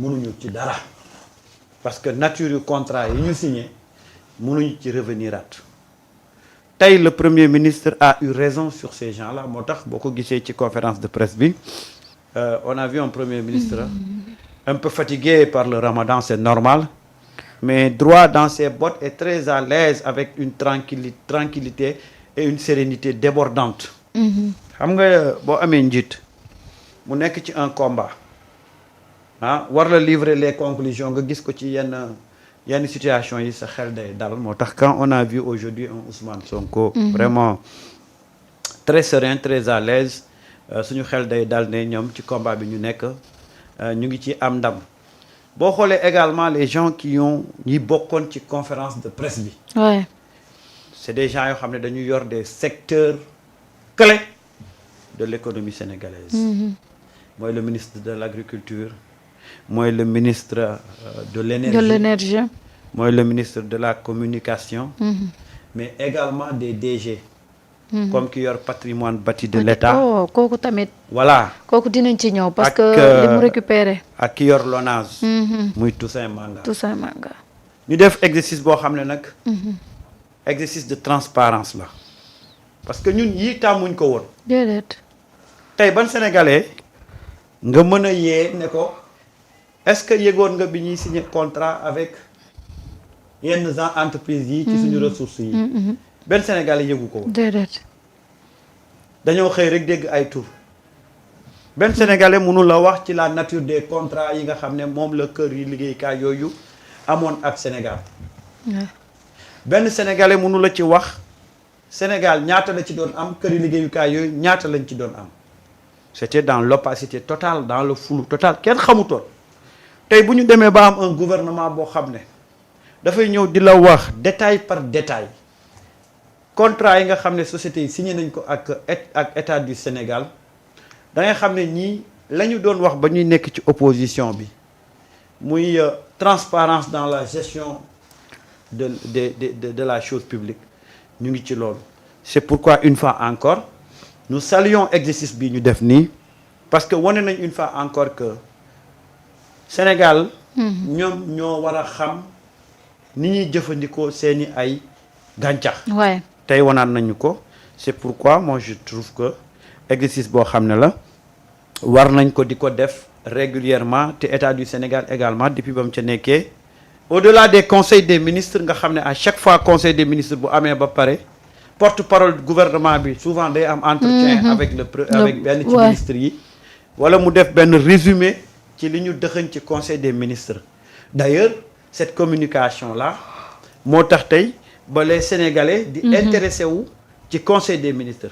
mënuñu ci dara parce que nature yu contrat yi ñu signé mënuñu ci revenir at tey le premier ministre a eu raison sur ces gens-là moo tax boo ko gisee ci conférence de presse bi on a vu un premier ministre un peu fatigué par le ramadan c'est normal mais droit dans ses bottes et très à l'aise avec une tranquillité et une sérénité débordante xam nga boo amee njiit mu nekk ci un combat war la livrer les conclusions nga gis ko ci yenn situation yi sa xel day dal moo tax quand on a vu aujourd'hui un Ousmane Sonko vraiment très serein très à l'aise suñu xel day dal ne ñoom ci combat bi ñu nekk ñu ngi ci am ndam boo xoolee également les gens ñi bokkoon ci conférence de presse bi ouais. c'est des gens yoo xam ne dañu yor des secteurs clés de l'économie sénégalaise mooy le ministre de l'agriculture mooy le ministre de l'énergie mooy le ministre de la communication mais également des DG comme ki yor patrimoine bâti de l'État kooku tamit voilà kooku dinañ ci ñëw parce que li mu récupéré ak ki yor l'ONAS muy Toussaint Manga ñu def exercice boo xam ne nag exercice de transparence la parce que ñun yi tàmmuñ ko woon déedéet tey ban sénégalais nga mën a yee ne ko est-ce que yëgoon nga bi ñuy signer contrat avec yenn entreprises yi ci suñu ressources yi benn sénégalais yëgu ko woon déedéet dañoo xëy rek dégg ay tur benn sénégalais mënu la wax ci la nature des contrats yi nga xam ne moom la kër yi liggéeykaay yooyu amoon ak Sénégal benn sénégalais mënu la ci wax Sénégal ñaata la ci doon am kër yi liggéeyukaay yooyu ñaata lañ ci doon am c'était dans l'opacité totale dans le flou total kenn xamutoon tey bu ñu demee ba am un gouvernement boo xam ne dafay ñëw di la wax détail par détail contrat yi nga xam ne sociétés yi signé nañ ko ak état du Sénégal da ngay xam ne ñii la ñu doon wax ba ñuy nekk ci opposition bi muy transparence dans la gestion de la chose publique ñu ngi ci loolu c'est pourquoi une fois encore nous saluons exercice bi ñu def nii parce que wane nañ une fois encore que Sénégal ñoom ñoo war a xam ni ñuy jëfandikoo seeni ay gàncax tey wanaan nañu ko c'est pourquoi moi je trouve que exercice boo xam ne la war nañ ko di ko def régulièrement te état du Sénégal également depuis ba mu ca nekkee au-delà des conseils des ministres nga xam ne à chaque fois conseil des ministres bu amee ba pare porte-parole du gouvernement bi souvent day am entretien avec avec benn ci ministres yi wala mu def benn résumé ci li ñu dëxëñ ci conseil des ministres d'ailleurs cette communication là moo tax tey ba les Sénégalais di intéressé wu ci conseil des ministres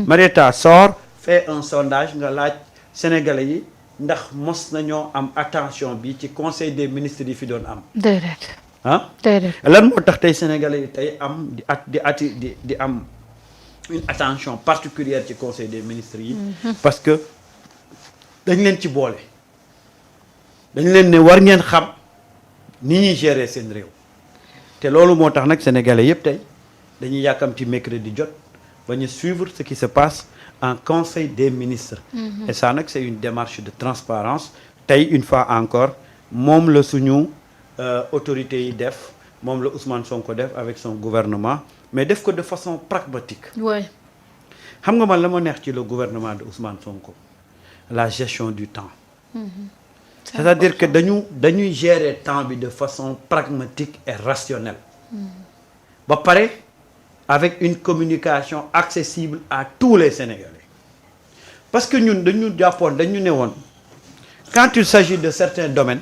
Marieta sort fait un sondage nga laaj Sénégalais yi ndax mos nañoo am attention bi ci conseil des ministres yi fi doon am déedéet déedéet lan moo tax tey Sénégalais yi tey am di am une attention particulière ci conseil des ministres yi parce que dañ leen ci boole dañ leen ne war ngeen xam ni ñuy gérer seen réew te loolu moo tax nag sénégalais yëpp tey dañuy yàkkamti mercredi jot ba ñu suivre ce qui se passe en conseil des ministres et ça nag c'est une démarche de transparence tey une fois encore moom la suñu autorités yi def moom la Ousmane Sonko def avec son gouvernement mais def ko de façon pragmatique xam nga man la ma neex ci le gouvernement de Ousmane Sonko la gestion du temps c'est-à-dire que dañuy gérer temps bi de façon pragmatique et rationnelle ba pare avec une communication accessible à tous les Sénégalais parce que ñun dañu jàppoon dañu ne woon quand il s'agit de certains domaines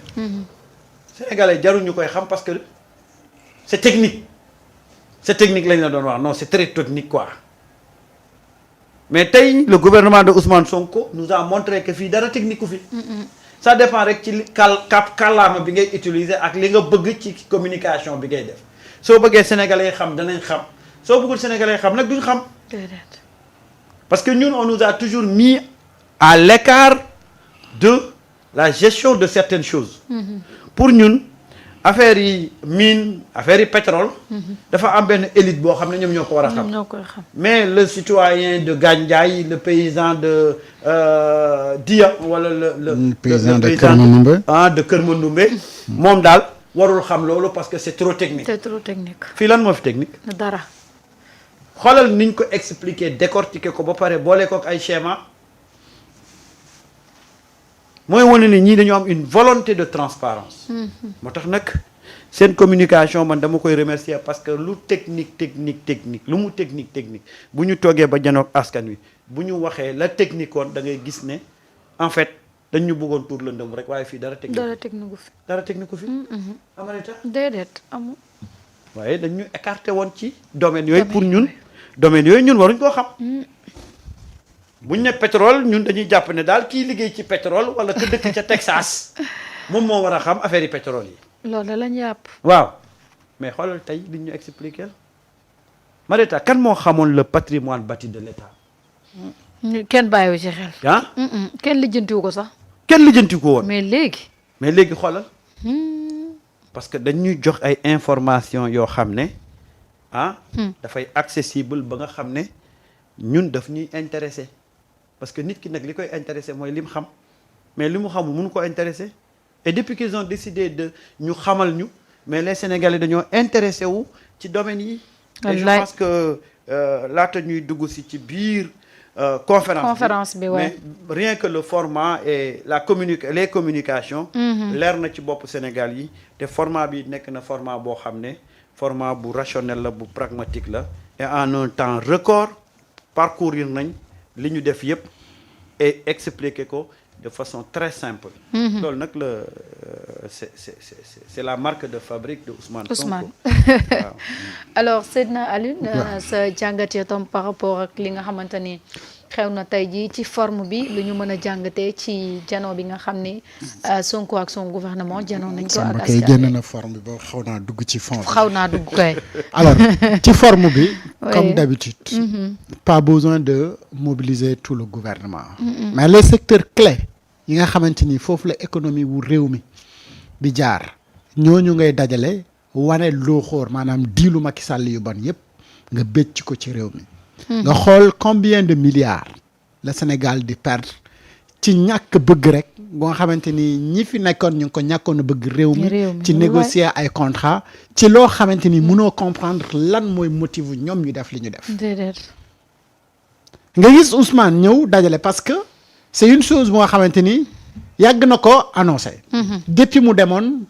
Sénégalais jaruñu koy xam parce que c'est technique lañ la doon wax non c'est très technique quoi mais tey le gouvernement de Ousmane Sonko nous a montré que fii dara technique ku fi ça dépend rek ci kàllaama bi ngay utiliser ak li nga bëgg ci communication bi ngay def soo bëggee sénégalais xam danañ xam soo bëggul sénégalais xam nag duñ xam parce que ñun on nous a toujours mis à l'écart de la gestion de certaines choses pour ñun affaire yi mine affaire yi pétrole. dafa am benn élite boo xam ne ñoom ñoo ko war a xam. ñoo koy xam. mais le citoyen de Gandiaye le paysan de Dia wala le paysan de Kër Mandoumbe de Kër Mandoumbe moom daal warul xam loolu parce que c'est trop technique. c'est trop technique. fii lan moo fi technique. dara. xoolal niñ ko expliquer décortiquer ko ba pare boole ko ak ay schéma mooy wane ni ñii dañoo am une volonté de transparence moo tax nag seen communication man dama koy remercier parce que lu technique lu mu technique bu ñu toogee ba janoog askan wi bu ñu waxee la technique woon da ngay gis ne en fait dañ ñu bëggoon tuur lëndëm rek waaye fii dara technique ko fi amaneta déedéet amul. waaye dañ ñu écarté woon ci domaine yooyu pour ñun domaine yooyu ñun waruñ koo xam buñ ne pétrole ñun dañuy jàpp ne daal kii liggéey ci pétrole wala ka dëkk ca Texas moom moo war a xam affaire yi pétrole yi. loolu lañ yàpp. waaw mais xoolal tey liñ ñu expliquer Marieta kan moo xamoon le patrimoine bâti de l'État. kenn bàyyiwu ci xel. ah. kenn lijjantiwu ko sax. kenn lijjanti ko woon. mais léegi xoolal. parce que dañuy jox ay information yoo xam ne dafay accessible ba nga xam ne ñun daf ñuy intéressé parce que nit ki nag li koy intéressé mooy li mu xam mais li mu xamul mënu ko intéressé et depuis qu'ils ont décidé de ñu xamal ñu mais les Sénégalais dañoo intéressé wu ci domaine yi. et je pense que laata ñuy dugg si ci biir conférence bi mais rien que le format et les communications leer na ci bopp Sénégal yi te format bi nekk na format boo xam ne format bu rationnel la bu pragmatique la et en un temps record parcourir nañ li ñu def yépp et expliquer ko de façon très simple loolu nag la c'est la marque de fabrique de Ousmane Sonko. Waaw. alors Seydina Alioune sa jàngatee tam par rapport ak li nga xamante ni xew na tey jii ci forme bi lu ñu mën a jàngatee ci janoo bi nga xam ni Sonko ak son gouvernement janoo nañ ko ak kay génn na forme bi ba xaw naa dugg ci fond bi. xaw naa dugg kay. alors ci forme bi comme d'habitude pas besoin de mobiliser tout le gouvernement mais les secteurs clés yi nga xamante ni foofu la économie wu réew mi di jaar ñooñu ngay dajale wane loo xóor maanaam diilu Macky Sall yu bon yépp nga bécc ko ci réew mi nga xool combien de milliards le Sénégal di perdre ci ñàkk bëgg rek boo nga xamante ni ñi fi nekkoon ñu ngi ko ñàkkoon a bëgg réew mi ci négocier ay contrat ci loo xamante ni mënoo comprendre lan mooy motif ñoom ñu def li ñu def nga gis Ousmane ñëw dajale parce que c'est une chose bu nga xamante ni yàgg na ko annoncé depuis mu demoon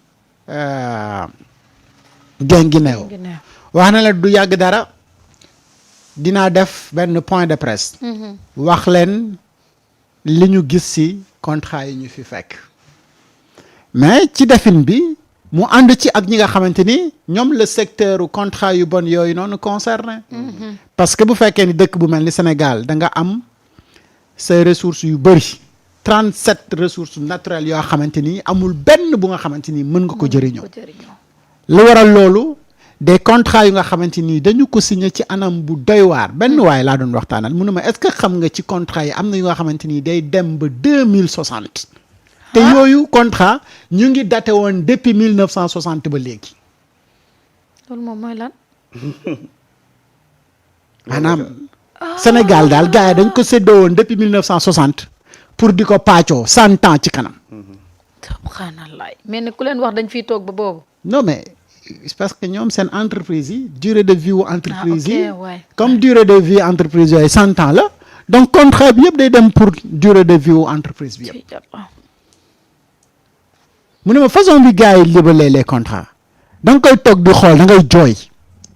Guinguinéo wax na la du yàgg dara dinaa def benn point de presse wax leen li ñu gis ci contrat yi ñu fi fekk mais ci defin bi mu ànd ci ak ñi nga xamante ni ñoom le secteur contrat yu bon yooyu noonu concerné parce que bu fekkee ni dëkk bu mel ni Sénégal da nga am say ressources yu bëri 37 ressources naturelles yoo xamante ni amul benn bu nga xamante ni mën nga ko jëriñoo lu waral loolu des contrats yu nga xamante ni dañu ko signé ci anam bu doy waar benn waaye laa doon waxtaanal mu ne ma est-ce que xam nga ci contrat yi am na yu nga xamante ni day dem ba 2060 te yooyu contrat ñu ngi daté woon depuis 1960 ba léegi loolu moom mooy lan maanaam Sénégal daal gars yi dañ ko séddoo woon depuis 1960 pour di ko paccoo 100 ans ci kanam subhanallah mais ne ku leen wax dañ fiy toog ba boobu non mais c'est parce que ñoom seen entreprise yi durée de vie wu entreprise yi comme ouais. durée de vie entreprise yooyu 100 ans la donc contrat bi yëpp day dem pour durée de vie wu entreprise bi yëpp mu ne ma façon bi gars yi libalee les contrats da nga koy toog di xool da ngay jooy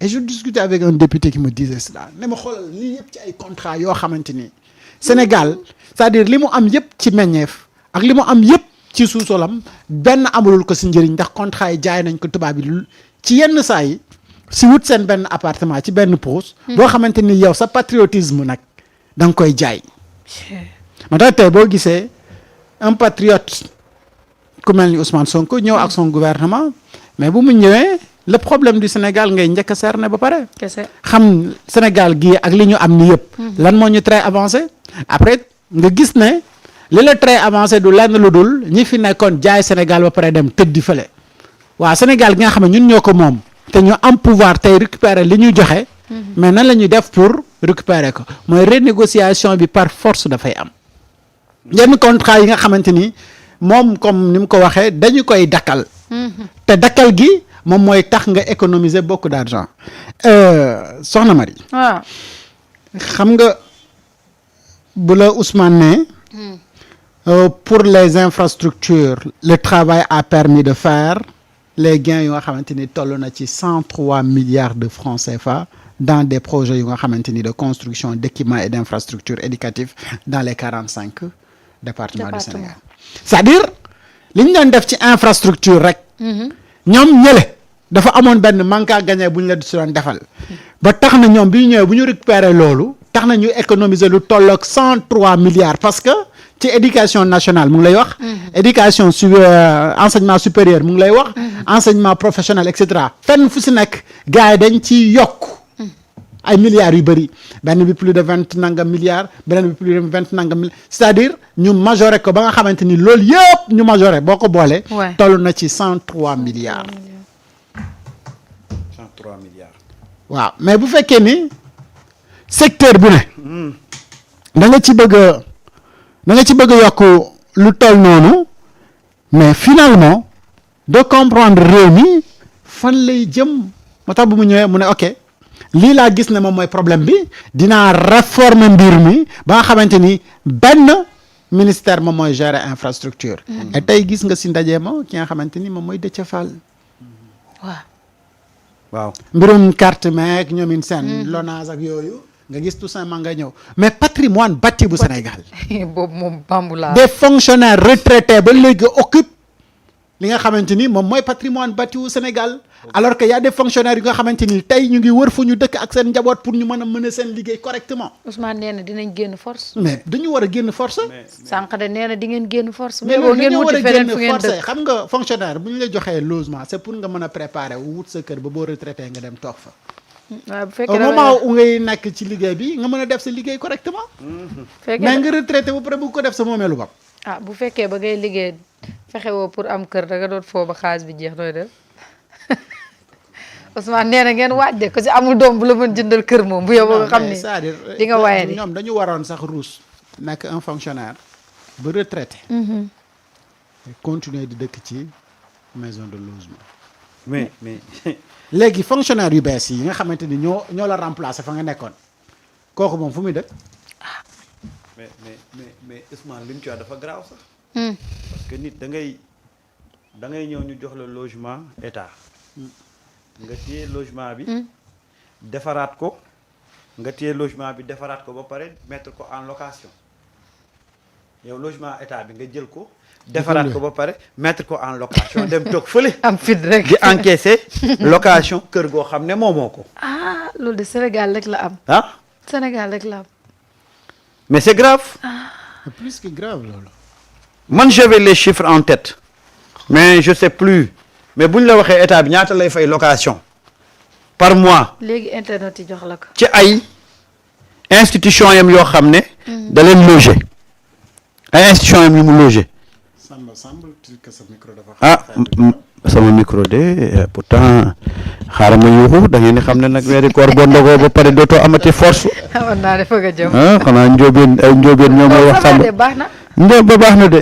et je discutais avec un député qui me disait cela ne ma xoolal lii yëpp ci ay contrats yoo xamante ni Sénégal c'est-à-dire li mu am yëpp ci meññeef ak li mu am yëpp ci suusolam benn amulul ko si njëriñ ndax contrat yi jaay nañ ko tubaab yi ci yenn saa yi si wut seen benn appartement ci benn pause boo xamante ni yow sa patriotisme nag da nga koy jaay ma tax tey boo gisee un patriote ku mel ni Ousmane Sonko ñëw ak son gouvernement mais bu mu ñëwee le problème du Sénégal ngay njëkk a cerner ba pare xam Sénégal gii ak li ñu am ni yëpp lan moo ñu très avancé après nga gis ne li la très avancé du lenn lu dul ñi fi nekkoon jaay Sénégal ba pare dem tëddi fële waa Sénégal gi nga xam ne ñun ñoo ko moom te ñu am pouvoir tey récupérer li ñu joxe mais nan la ñuy def pour récupérer ko mooy renégociation bi par force dafay am yenn contrat yi nga xamante ni moom comme ni mu ko waxee dañu koy dakkal te dakkal gi moom mooy tax nga économiser beaucoup d'argent soxna Marie waaw xam nga bu la Ousmane ne pour les infrastructures le travail a permis de faire les gains yu nga xamante ni toll na ci 103 milliards de francs CFA dans des projets yu nga xamante ni de construction d'équipements et d'infrastructures éducatives dans les 45 départements du Sénégal c'est-à-dire li ñu doon def ci infrastructure rek ñoom ñële dafa amoon benn manque à gagner bu ñu la si doon defal ba tax na ñoom bi ñu ñëwee bu ñu récupérer loolu tax na ñu économiser lu tolloog 103 milliards parce que ci éducation nationale mu ngi lay wax éducation enseignement supérieur mu ngi lay wax enseignement professionnel et cetera fenn fu si nekk gars yi dañ ci yokk ay milliards yu bëri benn bi plus de 20 nangam milliards beneen bi plus de 20 nangam milliards c'est-à-dire ñu majoré ko ba nga xamante ni loolu yëpp ñu majoré boo ko boolee toll na ci 103 milliards 103 milliards waaw mais bu fekkee ni secteur bu ne da nga ci bëgg a yokk lu toll noonu mais finalement de comprendre réew mi fan lay jëm moo tax bu mu ñëwee mu ne ok lii laa gis ne moom mooy problème bi dinaa réformer mbir mi ba nga xamante ni benn ministère moom mooy gérer infrastructure et tey gis nga si ndaje ma ki nga xamante ni moom mooy Déthié Fall waaw mbirum carte meeg ñoomin seen LONASE ak yooyu nga gis tout simplement nga ñëw mais patrimoine bâti bu Sénégal boobu moom bambula des fonctionnaires retraités ba léegi occupent li nga xamante ni moom mooy patrimoine bâti wu Sénégal alors que y a des fonctionnaires yu nga xamante ni tey ñu ngi wër fu ñu dëkk ak seen njaboot pour ñu mën a mener seen liggéey correctement Ousmane nee na dinañ génn force mais dañu war a génn force sànq de nee na di ngeen génn force mais boo ngeen dañoo war wuti a feneen génn fu ngeen force dëkk xam nga fonctionnaire bu ñu la joxee logement c'est pour nga mën a préparer wut sa kër ba boo retraité nga dem toog fa waaw bu au fekkee moment où ngay nekk ci liggéey bi nga mën a def sa liggéey correctement mais fekkee nga retraité ba pare bu ko def sa moomeelu bopp ah bu fekkee ba ngay liggéey fexe woo pour am kër da nga doon foo ba xaalis bi jeex nooy def Ousmane nee na ngeen waaj de ko si amul doom bu la mën jëndal kër moom bu yow ba nga xam ni c'est-à-dire di nga waaye di ñoom dañu waroon sax ruus nekk un fonctionnaire ba retraité continuer di dëkk ci maison de logement mais léegi fonctionnaire yu bees yi nga xamante ni ñoo la remplacer fa nga nekkoon kooku moom fu muy dëkk mais Ousmane li mu ci wax dafa garaaw sax parce que nit da ngay ñëw ñu jox la logement état nga téye logement bi defaraat ko ba pare mettre ko en location yow logement état bi nga jël ko defaraat ko ba pare mettre ko en location dem toog fële am fit rek di encaisser location kër goo xam ne moomoo ko ah loolu de Sénégal rek la am Sénégal rek la am mais c'est grave c'est plus que grave loolu man j'avais les chiffres en tête mais je sais plus mais bu ñu la waxee état bi ñaata lay fay location par mois léegi internet yi jox la ko ci ay institution yam yoo xam ne da leen loger ay institution yam yu mu loger semble-t-il que sa micro dafa sama micro de pourtant xaaral ma yuuxu da ngeen di xam ne nag weeri koor boo ndogoo ba pare dootoo amati force xamoon naa dafa nga jëm xanaa njóobeen ñoom mooy wax sàmm baax na njóob ba baax na de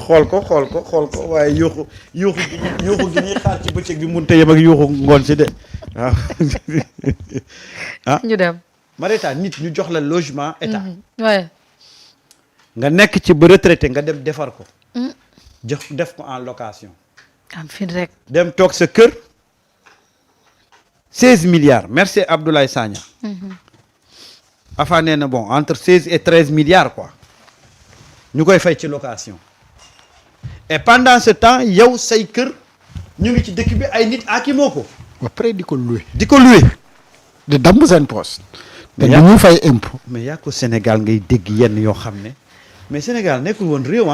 xool ko waaye yuuxu gi ñuy xaar ci bëccëg bi mënut a yem ak yuuxu ngoon si de waaw ñu dem Marieta nit ñu jox la logement état waaye nga nekk ci ba retraité nga dem defar ko jox def ko en location am fit rek dem toog sa kër 16 milliards merci Abdoulaye Sagna afa nee na bon entre 16 et 13 milliards quoi ñu koy fay ci location et pendant ce temps yow say kër ñu ngi ci dëkk bi ay nit akimoo ko ba pare di ko louer di damm seen poste te du ñu fay impôt mais yaa ko Sénégal ngay dégg yenn yoo xam ne mais Sénégal nekkul woon réew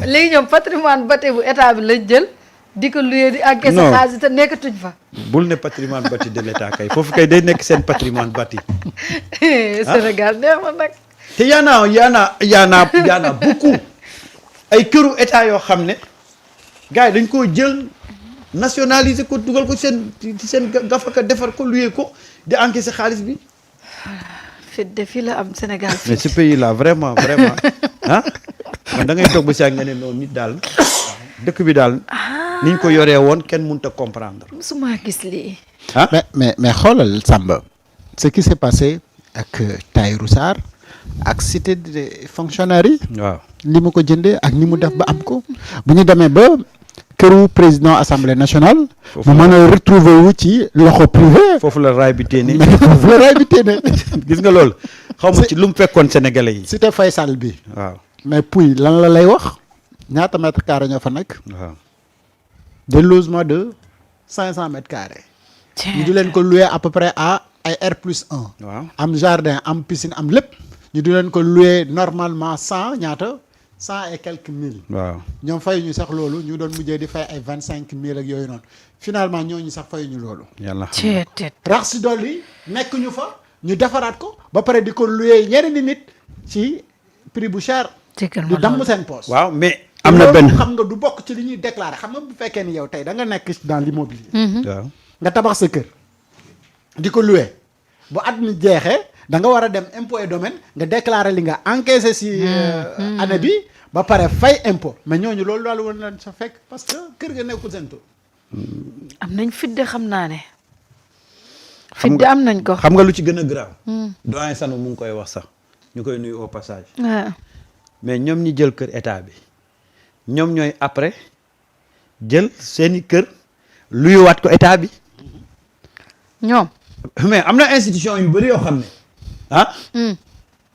léegi ñoom patrimoine bâti bu état bi lañ jël di ko luyee di encaisser xaalis te nekkatuñ fa bul ne patrimoine bâti de l'état kay foofu kay day nekk seen patrimoine bâti Sénégal neex na nag te yaana beaucoup ay këru état yoo xam ne gars yi dañ koo jël nationaliser ko dugal ko ci seen gafaka defar ko luyee ko di encaisser xaalis bi. fit de fii la am Sénégal. mais ce pays là vraiment ah man da ngay toog ba si ak nga ne noonu nit daal dëkk bi daal niñ ko yoree woon kenn mënut a comprendre. musuma gis lii. ah mais xoolal Samba ce qui s'est passé ak Tahirou Sarr ak cité des fonctionnaires yi. waaw li mu ko jëndee ak ni mu def ba am ko bu ñu demee ba këru président assemblée nationale. mu mën a retrouver wu ci loxo privé. foofu la raay bi téene. foofu la raay bi téene. gis nga loolu xaw ma ci lu mu fekkoon sénégalais yi. cité Faysal bi. waaw mais puis lan la lay wax ñaata mètres carrés ñoo fa nekk. waaw des logements de 500 mètres carrés. ñu di leen ko louer à peu près à ay R+1. waaw am jardin am piscine am lépp. ñu di leen ko louer normalement 100 et quelques mille. waaw ñoom fayuñu sax loolu ñu doon mujjee di fay ay 25 000 ak yooyu noonu finalement ñooñu sax fayuñu loolu. yàlla xam rax si dolli nekk ñu fa ñu defaraat ko ba pare di ko louer ñeneen nit ci prix bu cher. ñu damm seen poche. waaw mais am na benn xam nga du bokk ci li ñuy déclarer xam nga bu fekkee ni yow tey da nga nekk dans l'immobilier. waaw nga tabax sa kër di ko louer bu at mi jeexee da nga war a dem impôt et domaine nga déclarer li nga encaissé si année bi ba pare fay impôt mais ñooñu loolu daal woon leen sa fekk parce que kër ga nekkul seen tur. am nañ fidde xam naa ne. fidde am nañ ko. xam nga lu ci gën a grave. doyen Sanu mu ngi koy wax sax ñu koy nuyu au passage. waaw mais ñoom ñi jël kër état bi ñoom ñooy après jël seeni kër luyuwaat ko état bi. ñoom. mais am na institution yu bëri yoo xam ne ah.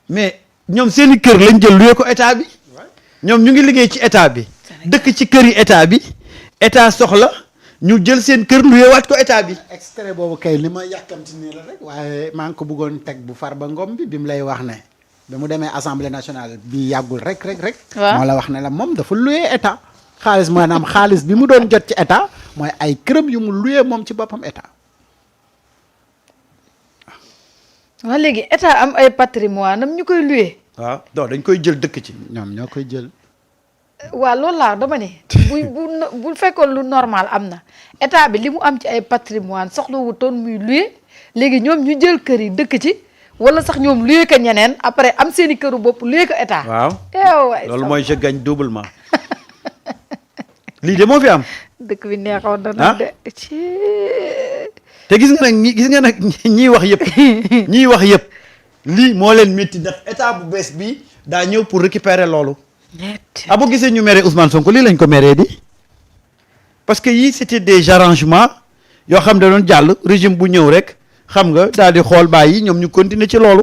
mais ñoom seeni kër lañ jël luye ko état bi. ñoom ñu ngi liggéey ci état bi. dëkk ci kër yi état bi état soxla ñu jël seen kër luyewaat ko état bi. extrait boobu kay li ma yàkkamti nii la rek waaye maa ngi ko bëggoon teg bu Farba Ngom bi mu lay wax ne bi mu demee assemblée nationale bi yàggul rek. waaw moo la wax ne la moom dafa luye état. xaalis maanaam xaalis bi mu doon jot ci état mooy ay këram yu mu luye moom ci boppam état. waaw léegi état am ay patrimoine am ñu koy loué. waaw donc dañ koy jël dëkk ci. ñoom ñoo koy jël. waaw loolu laa dama ne. bu fekkoon lu normal am na état bi li mu am ci ay patrimoine soxla wutoon muy loué léegi ñoom ñu jël kër yi dëkk ci wala sax ñoom loué ko ñeneen après am seeni këru bopp loué ko état. waaw loolu mooy je gagne doublement. lii de moo fi am. dëkk bi neexoon na nag de. te gis nga nag ñiy wax yëpp lii moo leen métti ndax état bu bees bi daa ñëw pour récupérer loolu. boo gisee ñu mere Ousmane Sonko lii lañ ko meree di parce que yii c'était des arrangements yoo xam ne doon jàll régime bu ñëw rek xam nga daal di xool bàyyi ñoom ñu continuer ci loolu.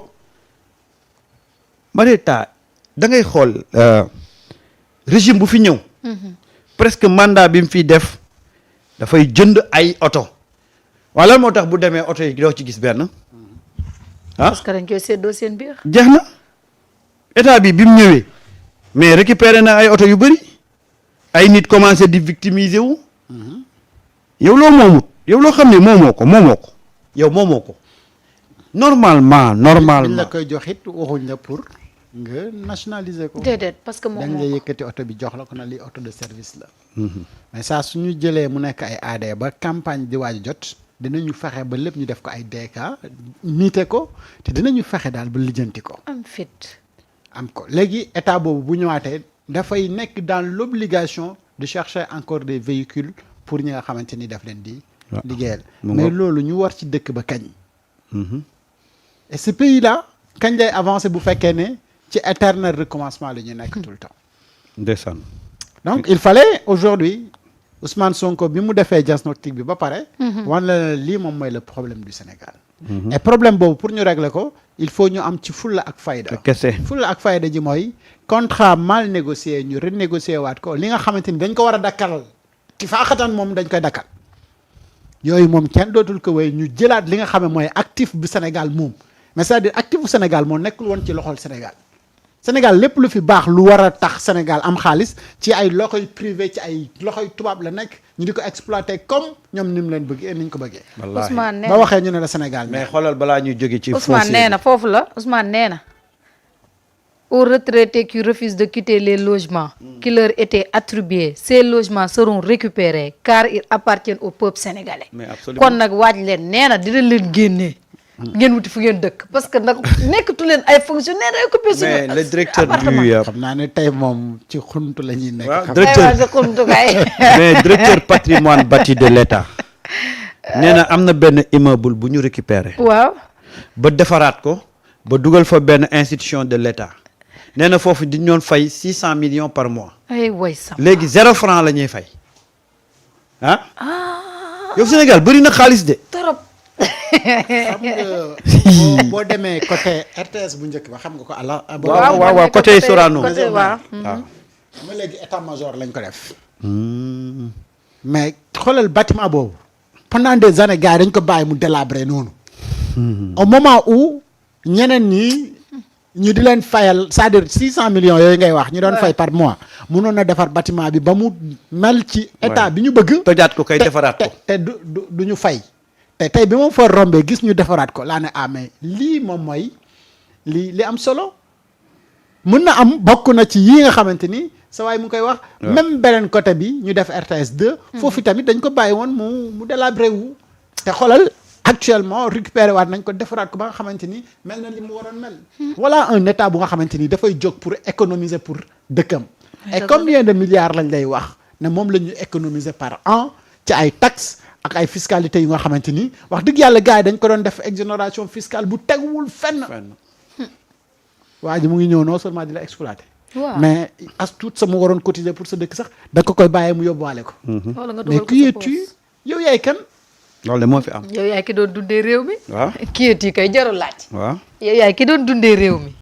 ma ne taa da ngay xool régime bu fi ñëw. presque mandat bi mu fiy def dafay jënd ay oto. waaw lan moo tax bu demee oto yi doo ci gis benn. parce que dañ koy séddoo seen biir. jeex na état bi mu ñëwee mais récupéré na ay oto yu bëri ay nit commencé di victimiser wu. yow loo moomut yow loo xam ne moomoo ko yow moomoo ko. normalement. biñ la koy jox it waxuñ la pour nga nationaliser ko. déedéet parce que dañ la yëkkati oto bi jox la ko na lii oto de service la. mais saa suñu jëlee mu nekk ay AD ba campagne di waaj jot. dinañu fexe ba lépp ñu def ko ay DK miite ko te dinañu fexe daal ba lijjanti ko. am fit. am ko léegi état boobu bu ñëwaatee dafay nekk dans l'obligation de chercher encore des véhicules pour ñi nga xamante ni daf leen di. liggéeyal mais loolu ñu war ci dëkk ba kañ. et ce pays là kañ lay avancer bu fekkee ne ci éternel recommencement la ñu nekk tout le temps. ndeysaan. donc il fallait aujourd'hui Ousmane Sonko bi mu defee diagnostic bi ba pare. wan la lii moom mooy le problème du Sénégal. et problème boobu pour ñu régler ko il faut ñu am ci fulla ak fayda. kese fulla ak fayda ji mooy contrat mal négocié ñu renégocier waat ko li nga xamante ni dañ ko war a dakkal ci faaxatan moom dañ koy dakkal. yooyu moom kenn dootul ko wéy ñu jëlaat li nga xam ne mooy actif bu Sénégal moom mais c'est-à-dire actif bu Sénégal moo nekkul woon ci loxol Sénégal. Sénégal lépp lu fi baax lu war a tax Sénégal am xaalis ci ay loxoy privé ci ay loxoy tubaab la nekk ñu di ko exploiter comme ñoom ni mu leen bëggee ni ñu ko bëggee. Ousmane nee ba waxee ñu ne la Sénégal. mais xoolal balaa ñuy jóge ci. Ousmane nee na foofu la Ousmane nee na aux retraités qui refusent de quitter les logements qui leur étaient attribués, ces logements seront récupérés car ils appartiennent au peuple sénégalais. Mais absolument. kon nag waaj leen nee na dina leen génnee. ngeen wuti fu ngeen dëkk parce que nag nekkatu leen ay fonctionnaires occupé suñu mais le directeur appartement. du xam naa ne tey moom ci xuntu la ñuy nekk. waaw xam directeur aywa sa xumtukaay. mais directeur patrimoine bâti de l'État nee na am na benn immeuble bu ñu récupéré waaw. ba defaraat ko ba dugal fa benn institution de l'État nee na foofu di ñoon fay 600 millions par mois ay way sam. léegi 0 franc la ñuy fay ah yow Sénégal bëri na xaalis de trop. xam nga boo demee côté RTS bu njëkk ba xam nga ko ala. waaw côté Sorano côté waaw. waaw ma léegi état major lañ ko def. mais xoolal bâtiment boobu. pendant des années gars yi dañ ko bàyyi mu délabré noonu. au moment où ñeneen ñi ñu di leen fayal c'est-à-dire 600 millions yooyu ngay wax ñu doon fay par mois mënoon na defar bâtiment bi ba mu mel ci état bi ñu bëgg. tojaat ko kay defaraat ko te du ñu fay. te tey bi moom fa rombee gis ñu defaraat ko laa ne mais lii moom mooy li am solo mën na am bokk na ci yii nga xamante ni sa waay mu ngi koy wax. même beneen côté bi ñu def RTS 2. foofu tamit dañ ko bàyyi woon mu délabré wu. te xoolal actuellement récupéré waat nañ ko defaraat ko ba nga xamante ni mel na li mu waroon mel. voilà un état bu nga xamante ni dafay jóg pour économiser pour dëkkam. et combien de milliards lañ lay wax ne moom la ñu économiser par an ci ay taxes. ak ay fiscalité yu nga xamante ni wax dëgg yàlla gars yi dañ ko doon def exonération fiscale bu teguwul fenn. waa ji mu ngi ñëw non seulement di la exploiter. waaw mais as tuut sama waroon cotiser pour sa dëkk sax da ko koy bàyyee mu yóbbuwaale ko. wala nga mais dugal ko qui sa es-tu poche. yow yaay kan. loolu de moo fi am yow yaay ki doon dundee réew mi. waaw qui es-tu kay jarul laaj. waaw yow yaay ki doon dundee réew mi.